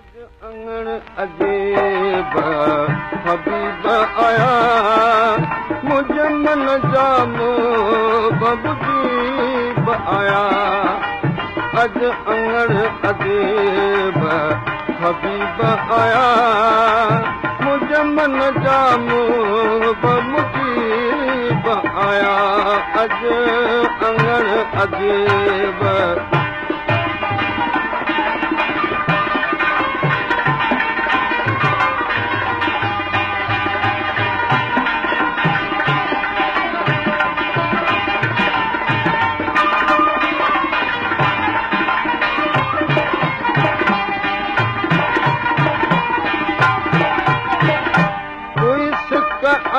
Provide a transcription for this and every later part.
अंगण अजीब हबीब आया मुझे मन जाम बबूजीब आया अज अंगण अजीब हबीब आया मुझे मन जाम बबूजीब आया अज अंगण अजीब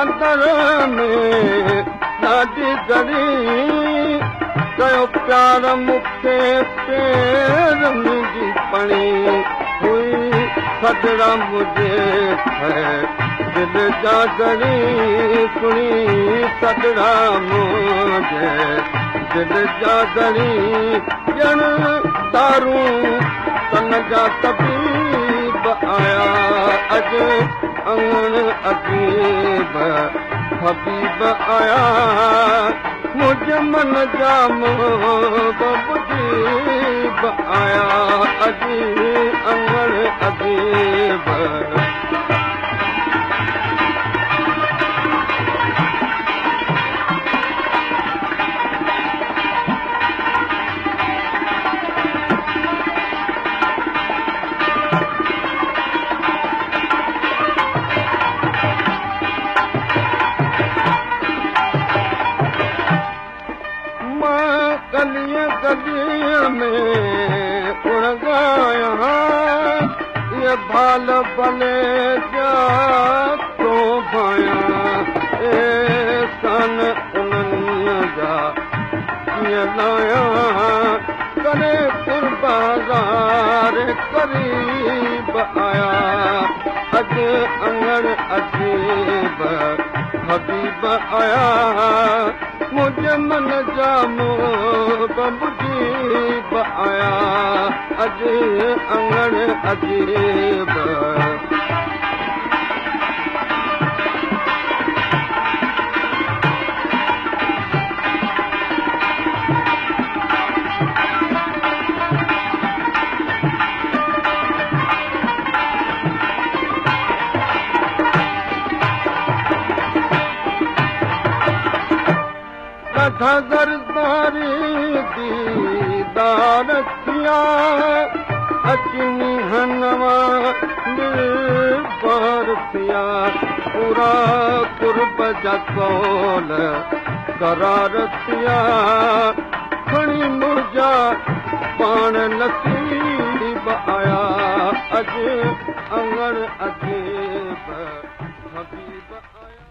अंदर में ॾाढी घड़ी कयो प्यार मूंखे पेर मुंहिंजी पणी हुई सजड़ा मुंहिंजे दिलि जा घड़ी सुणी सजड़ा मुंहिंजे दिलि जा घड़ी ॼण तारूं तन जा तबीब आया अॼु अंगण अजीब हबीब आया मुझे मन जाम बबूजीब आया अजी अंगण अजीब गलियां गलियां में उड़ गया ये भाल भले जा तो भाया ए सन उन्हनि जा ये लाया करे बाज़ार करीब आया अज अंगण अजीब हबीब आया मुझे मन जाम बबूजीब आया अज अंगण अजीब ज़रदारी दीदार किया अचनी हनवा निर्भर थिया पूरा कुर्ब जा कौल करार थिया खणी मुंहिंजा पाण नसीब आया अॼु अंगण अजीब हबीब आया